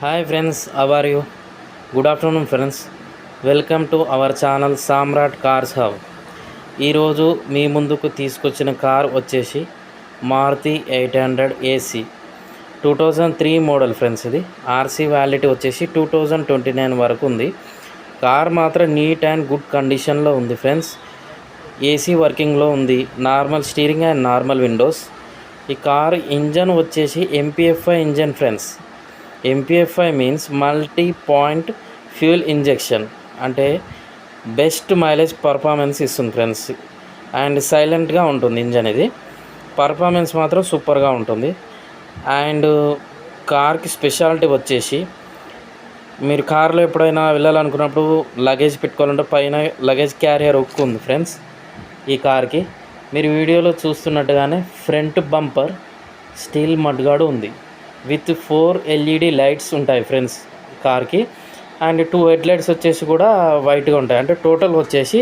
Hi friends, how are you? Good afternoon friends. Welcome to our channel Samrat cars hub. ఈరోజు మీ ముందుకు తీసుకొచ్చిన car వచ్చేసి మారుతి 800 ఏసీ 2003 మోడల్ ఫ్రెండ్స్. ఇది ఆర్సీ వ్యాలిటీ వచ్చేసి 2029 వరకు ఉంది. కార్ మాత్రం నీట్ అండ్ గుడ్ కండిషన్లో ఉంది ఫ్రెండ్స్. ఏసీ వర్కింగ్లో ఉంది, normal steering and normal windows. ఈ కార్ ఇంజన్ వచ్చేసి MPFI engine friends. MPFI means multi point fuel injection, అంటే బెస్ట్ మైలేజ్ పర్ఫార్మెన్స్ ఇస్తుంది ఫ్రెండ్స్. అండ్ సైలెంట్గా ఉంటుంది ఇంజన్. ఇది పర్ఫార్మెన్స్ మాత్రం సూపర్గా ఉంటుంది. అండ్ కార్కి స్పెషాలిటీ వచ్చేసి, మీరు కార్లో ఎప్పుడైనా వెళ్ళాలనుకున్నప్పుడు లగేజ్ పెట్టుకోవాలంటే పైన లగేజ్ క్యారియర్ హుక్ ఉంది ఫ్రెండ్స్ ఈ కార్కి. మీరు వీడియోలో చూస్తున్నట్టుగానే ఫ్రంట్ బంపర్ స్టీల్ మడ్గార్డ్ ఉంది విత్ 4 ఎల్ఈడి లైట్స్ ఉంటాయి ఫ్రెండ్స్ కార్కి. అండ్ 2 హెడ్ లైట్స్ వచ్చేసి కూడా వైట్గా ఉంటాయి. అంటే టోటల్ వచ్చేసి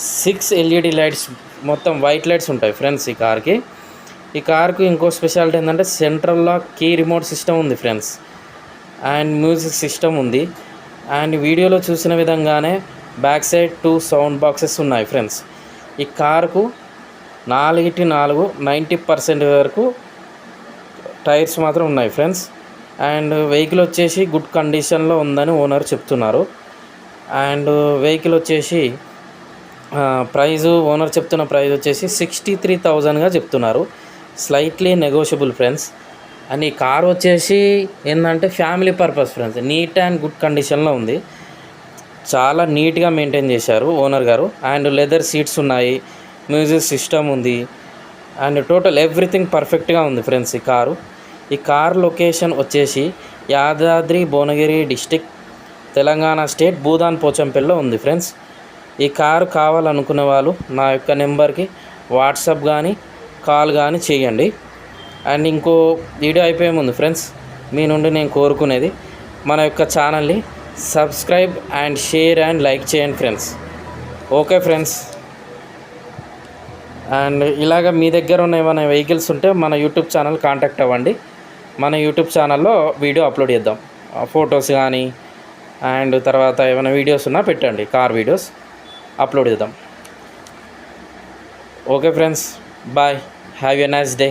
6 ఎల్ఈడి లైట్స్, మొత్తం వైట్ లైట్స్ ఉంటాయి ఫ్రెండ్స్ ఈ కార్కి. ఈ కార్కి ఇంకో స్పెషాలిటీ ఏంటంటే central lock key remote system ఉంది ఫ్రెండ్స్. అండ్ మ్యూజిక్ సిస్టమ్ ఉంది. అండ్ వీడియోలో చూసిన విధంగానే బ్యాక్ సైడ్ 2 సౌండ్ బాక్సెస్ ఉన్నాయి ఫ్రెండ్స్. ఈ కార్కు 4/4 90% వరకు టైర్స్ మాత్రం ఉన్నాయి ఫ్రెండ్స్. అండ్ వెహికల్ వచ్చేసి గుడ్ కండిషన్లో ఉందని ఓనర్ చెప్తున్నారు. అండ్ వెహికల్ వచ్చేసి ఓనర్ చెప్తున్న ప్రైస్ వచ్చేసి 63,000గా చెప్తున్నారు. Slightly negotiable friends. అండ్ ఈ కార్ వచ్చేసి ఏంటంటే family purpose friends. Neat and good కండిషన్లో ఉంది, చాలా నీట్గా మెయింటైన్ చేశారు ఓనర్ గారు. అండ్ లెదర్ సీట్స్ ఉన్నాయి, మ్యూజిక్ సిస్టమ్ ఉంది, అండ్ టోటల్ ఎవ్రీథింగ్ పర్ఫెక్ట్గా ఉంది ఫ్రెండ్స్ ఈ కారు. ఈ కార్ లొకేషన్ వచ్చేసి యాదాద్రి భువనగిరి డిస్టిక్, తెలంగాణ స్టేట్, భూదాన్ పోచంపల్లిలో ఉంది ఫ్రెండ్స్. ఈ కారు కావాలనుకునే వాళ్ళు నా యొక్క నెంబర్కి వాట్సాప్ కానీ కాల్ కానీ చేయండి. అండ్ ఇంకో వీడియో అయిపోయే ముందు ఫ్రెండ్స్, మీ నుండి నేను కోరుకునేది మన యొక్క ఛానల్ని subscribe and share and like చేయండి ఫ్రెండ్స్. Okay friends. అండ్ ఇలాగ మీ దగ్గర ఉన్న ఏమైనా వెహికల్స్ ఉంటే మన యూట్యూబ్ ఛానల్ కాంటాక్ట్ అవ్వండి. మన యూట్యూబ్ ఛానల్లో వీడియో అప్లోడ్ చేద్దాం, ఫొటోస్ కానీ అండ్ తర్వాత ఏమైనా వీడియోస్ ఉన్నా పెట్టండి, కార్ వీడియోస్ అప్లోడ్ చేద్దాం. Okay friends, bye, have a nice day.